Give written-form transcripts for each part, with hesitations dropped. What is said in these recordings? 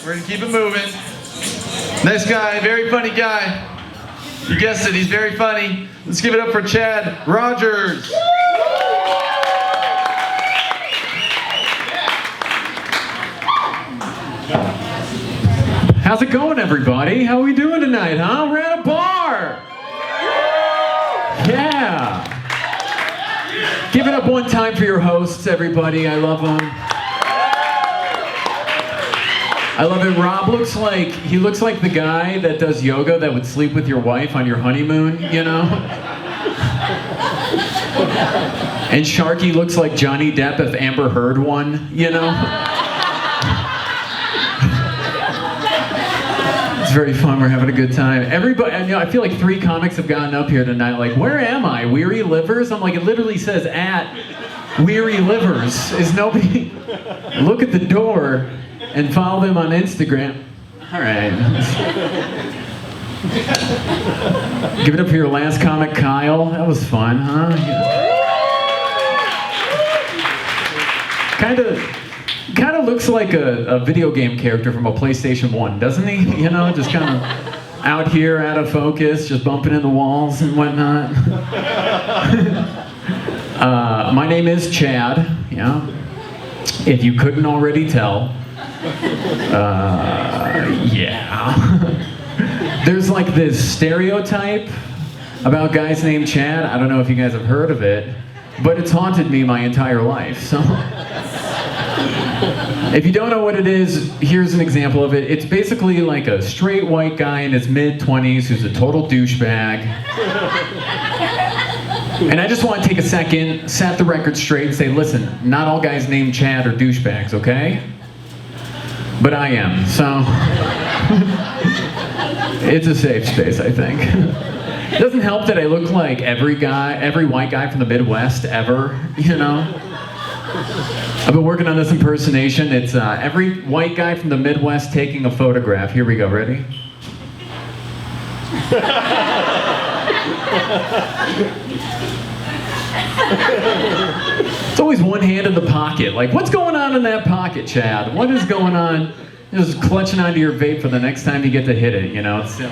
We're gonna keep it moving. Next guy, very funny guy. You guessed it, he's very funny. Let's give it up for Chad Rodgers. How's it going, everybody? How are we doing tonight, huh? We're at a bar! Yeah! Give it up one time for your hosts, everybody. I love them. I love it. Rob looks like the guy that does yoga that would sleep with your wife on your honeymoon, you know? And Sharky looks like Johnny Depp if Amber Heard won, you know? It's very fun. We're having a good time. Everybody, I feel like 3 comics have gotten up here tonight like, where am I? Weary Livers? I'm like, it literally says at Weary Livers. Is nobody... Look at the door and follow them on Instagram. All right. Give it up for your last comic, Kyle. That was fun, huh? Kind of looks like a video game character from a PlayStation 1, doesn't he? You know, just kind of out here, out of focus, just bumping into walls and whatnot. My name is Chad, yeah. If you couldn't already tell. Yeah. There's like this stereotype about guys named Chad. I don't know if you guys have heard of it, but it's haunted me my entire life, so... If you don't know what it is, here's an example of it. It's basically like a straight white guy in his mid-20s who's a total douchebag. And I just want to take a second, set the record straight and say, listen, not all guys named Chad are douchebags, okay? But I am, so... It's a safe space, I think. It doesn't help that I look like every white guy from the Midwest ever, you know? I've been working on this impersonation. It's every white guy from the Midwest taking a photograph. Here we go, ready? It's always one hand in the pocket. Like, what's going on in that pocket, Chad? What is going on? Just clutching onto your vape for the next time you get to hit it, you know? It's silly.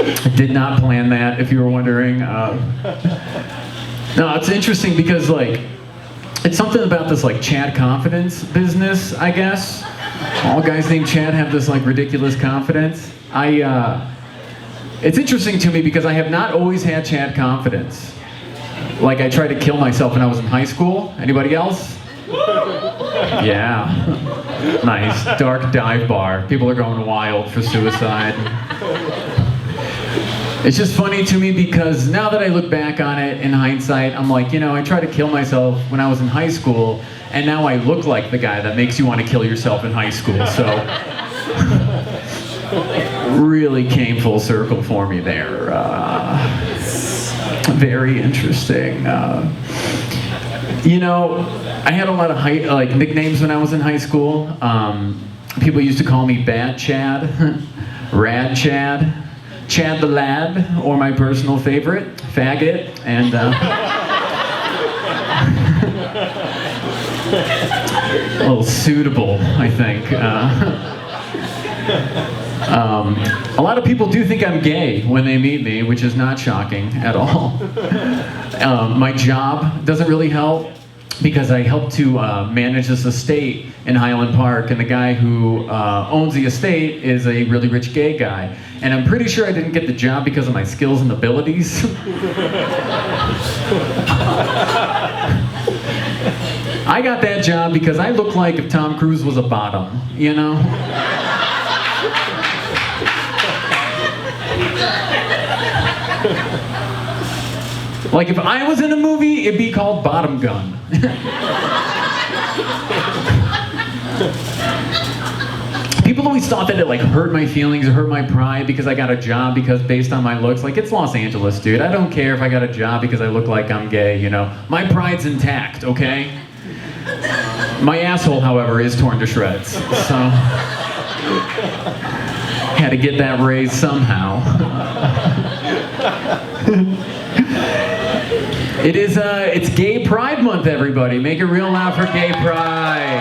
I did not plan that, if you were wondering. No, it's interesting because, like, it's something about this, like, Chad confidence business, I guess. All guys named Chad have this, like, ridiculous confidence. It's interesting to me because I have not always had Chad confidence. Like, I tried to kill myself when I was in high school. Anybody else? Yeah. Nice. Dark dive bar. People are going wild for suicide. It's just funny to me because now that I look back on it in hindsight, I'm like, you know, I tried to kill myself when I was in high school, and now I look like the guy that makes you want to kill yourself in high school, so... really came full circle for me there. Very interesting. You know, I had a lot of nicknames when I was in high school. People used to call me Bad Chad, Rad Chad, Chad the Lad, or my personal favorite, Faggot, and a little suitable, I think. A lot of people do think I'm gay when they meet me, which is not shocking at all. My job doesn't really help because I help to manage this estate in Highland Park, and the guy who owns the estate is a really rich gay guy. And I'm pretty sure I didn't get the job because of my skills and abilities. I got that job because I look like if Tom Cruise was a bottom, you know? Like if I was in a movie, it'd be called Bottom Gun. People always thought that it like hurt my feelings or hurt my pride because I got a job because based on my looks. Like, it's Los Angeles, dude. I don't care if I got a job because I look like I'm gay, you know? My pride's intact, okay? My asshole, however, is torn to shreds, so... Had to get that raised somehow. It's Gay Pride Month, everybody. Make it real loud for Gay Pride.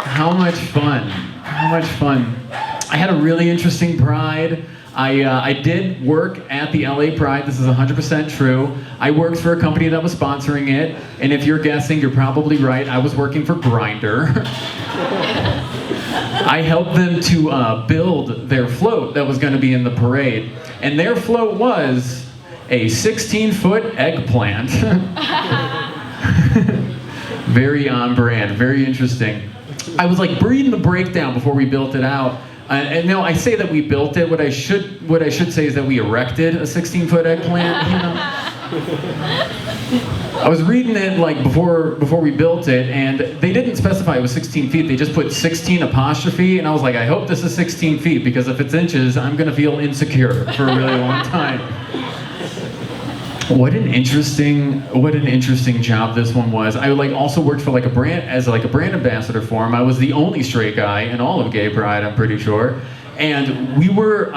How much fun. How much fun. I had a really interesting Pride. I did work at the LA Pride. This is 100% true. I worked for a company that was sponsoring it. And if you're guessing, you're probably right. I was working for Grindr. I helped them to build their float that was going to be in the parade. And their float was a 16-foot eggplant. Very on brand, very interesting. I was like reading the breakdown before we built it out. And no, I say that we built it. What I should say is that we erected a 16-foot eggplant. You know? I was reading it like before we built it, and they didn't specify it was 16 feet. They just put 16 apostrophe, and I was like, I hope this is 16 feet because if it's inches, I'm gonna feel insecure for a really long time. What an interesting job this one was. I like also worked for like a brand ambassador for them. I was the only straight guy in all of Gay Pride, I'm pretty sure. And we were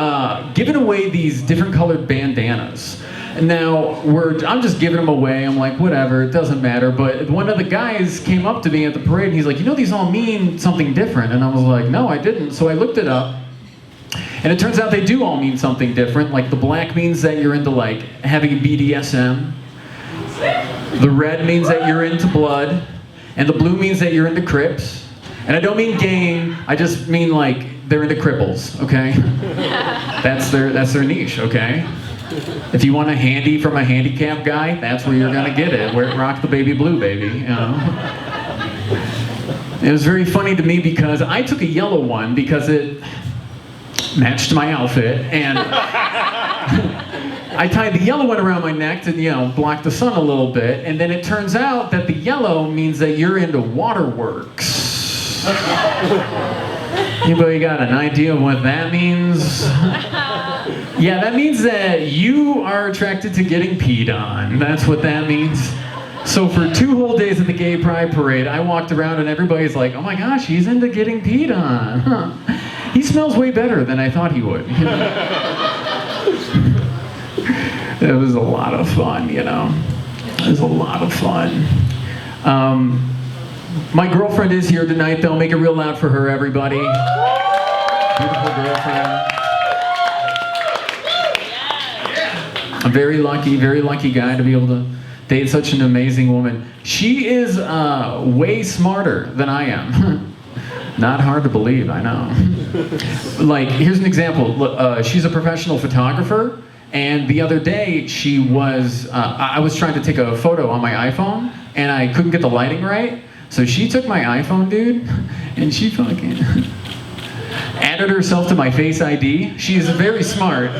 giving away these different colored bandanas. Now, I'm just giving them away. I'm like, whatever, it doesn't matter. But one of the guys came up to me at the parade and he's like, you know, these all mean something different. And I was like, no, I didn't. So I looked it up. And it turns out they do all mean something different. Like the black means that you're into like having BDSM. The red means that you're into blood. And the blue means that you're into Crips. And I don't mean gang, I just mean like they're into cripples, okay? That's their niche, okay? If you want a handy from a handicapped guy, that's where you're gonna get it. Where rock the baby blue, baby, you know? It was very funny to me because I took a yellow one because it matched my outfit, and I tied the yellow one around my neck to, you know, block the sun a little bit, and then it turns out that the yellow means that you're into waterworks. Anybody got an idea of what that means? Yeah, that means that you are attracted to getting peed on. That's what that means. So for 2 whole days at the Gay Pride Parade, I walked around and everybody's like, oh my gosh, he's into getting peed on. Huh. He smells way better than I thought he would. It was a lot of fun, you know. It was a lot of fun. My girlfriend is here tonight, though. Make it real loud for her, everybody. Beautiful girlfriend. I'm very lucky guy to be able to date such an amazing woman. She is way smarter than I am. Not hard to believe, I know. Like, here's an example. She's a professional photographer, and the other day she was, I was trying to take a photo on my iPhone, and I couldn't get the lighting right. So she took my iPhone, dude, and she fucking added herself to my Face ID. She is a very smart,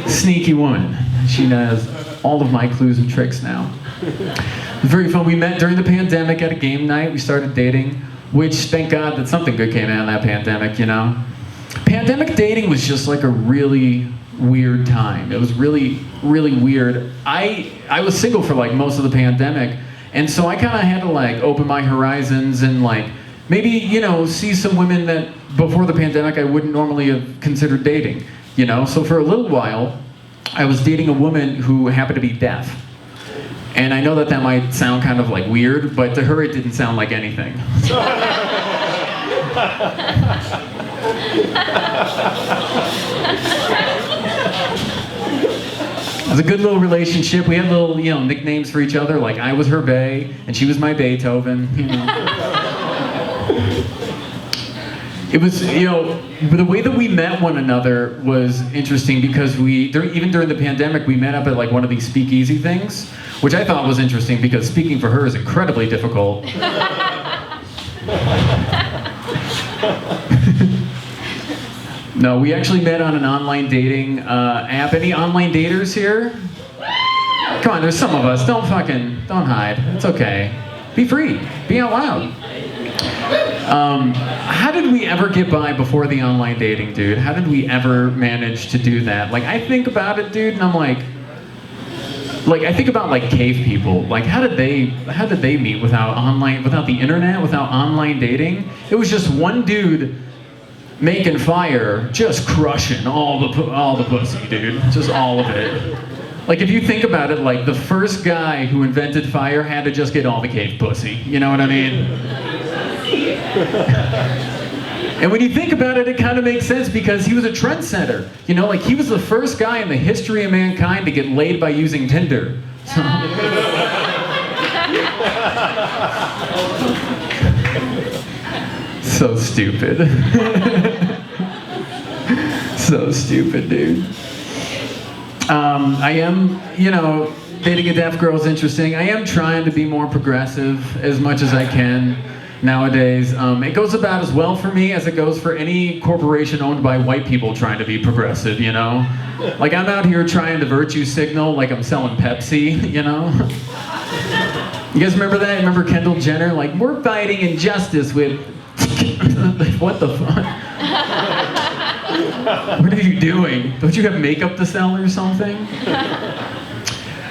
sneaky woman. She knows all of my clues and tricks now. Very fun. We met during the pandemic at a game night. We started dating, which, thank God that something good came out of that pandemic, you know? Pandemic dating was just like a really weird time. It was really, really weird. I was single for like most of the pandemic, and so I kind of had to like open my horizons and like maybe, you know, see some women that before the pandemic I wouldn't normally have considered dating, you know? So for a little while, I was dating a woman who happened to be deaf. And I know that that might sound kind of like weird, but to her it didn't sound like anything. It was a good little relationship. We had little, you know, nicknames for each other, like I was her Bay, and she was my Beethoven, you know. It was, you know, the way that we met one another was interesting because even during the pandemic, we met up at like one of these speakeasy things, which I thought was interesting because speaking for her is incredibly difficult. No, we actually met on an online dating app. Any online daters here? Come on, there's some of us. Don't hide. It's okay. Be free. Be out loud. How did we ever get by before the online dating, dude? How did we ever manage to do that? Like, I think about it, dude, and I'm like I think about like cave people. Like, how did they meet without the internet, without online dating? It was just one dude making fire, just crushing all the pussy, dude. Just all of it. Like, if you think about it, like, the first guy who invented fire had to just get all the cave pussy. You know what I mean? And when you think about it, it kind of makes sense because he was a trendsetter. You know, like, he was the first guy in the history of mankind to get laid by using Tinder. So, so stupid. So stupid, dude. I am, you know, dating a deaf girl is interesting. I am trying to be more progressive as much as I can nowadays. It goes about as well for me as it goes for any corporation owned by white people trying to be progressive, you know? Like, I'm out here trying to virtue signal like I'm selling Pepsi, you know? You guys remember that? Remember Kendall Jenner? Like, we're fighting injustice with... What the fuck? What are you doing? Don't you have makeup to sell or something?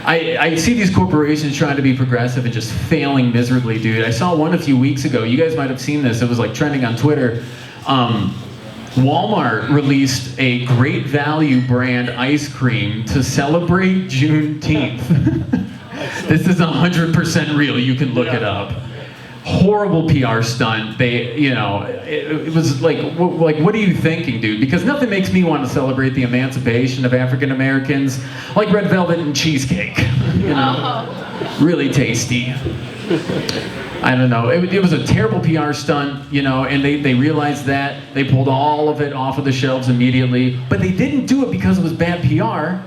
I see these corporations trying to be progressive and just failing miserably, dude. I saw one a few weeks ago. You guys might have seen this. It was like trending on Twitter. Walmart released a Great Value brand ice cream to celebrate Juneteenth. This is 100% real. You can look it up. Horrible PR stunt. They, you know, it was like, what are you thinking, dude? Because nothing makes me want to celebrate the emancipation of African Americans like red velvet and cheesecake. You know, really tasty. I don't know. It was a terrible PR stunt, you know, and they realized that. They pulled all of it off of the shelves immediately, but they didn't do it because it was bad PR.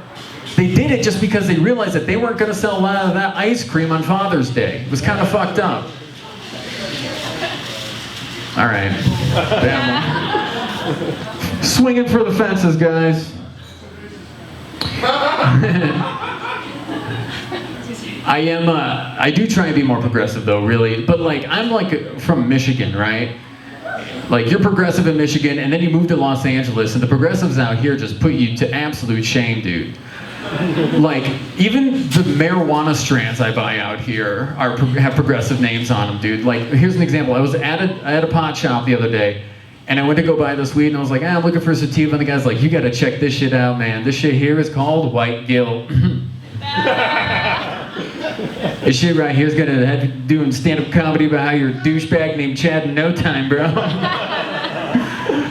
They did it just because they realized that they weren't going to sell a lot of that ice cream on Father's Day. It was kind of fucked up. All right. Damn. Swinging for the fences, guys. I do try and be more progressive though, really. But like, I'm like from Michigan, right? Like, you're progressive in Michigan, and then you move to Los Angeles, and the progressives out here just put you to absolute shame, dude. Like, even the marijuana strands I buy out here have progressive names on them, dude. Like, here's an example. I was at a pot shop the other day, and I went to go buy this weed, and I was like, I'm looking for sativa, and the guy's like, you gotta check this shit out, man. This shit here is called White Guilt. This shit right here is gonna have you doing stand-up comedy about how you're a douchebag named Chad in no time, bro.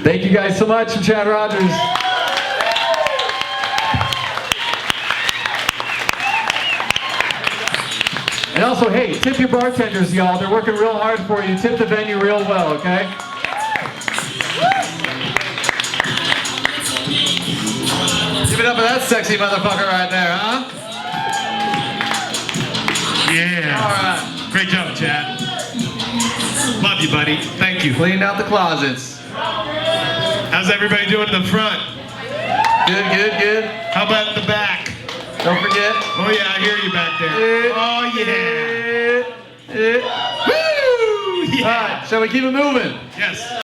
Thank you guys so much. I'm Chad Rodgers. And also, hey, tip your bartenders, y'all. They're working real hard for you. Tip the venue real well, okay? Give it up for that sexy motherfucker right there, huh? Yeah. All right. Great job, Chad. Love you, buddy. Thank you. Cleaned out the closets. How's everybody doing in the front? Good, good, good. How about the back? Don't forget. Oh yeah, I hear you back there. Oh yeah. Woo! Yeah. All right, shall we keep it moving? Yes.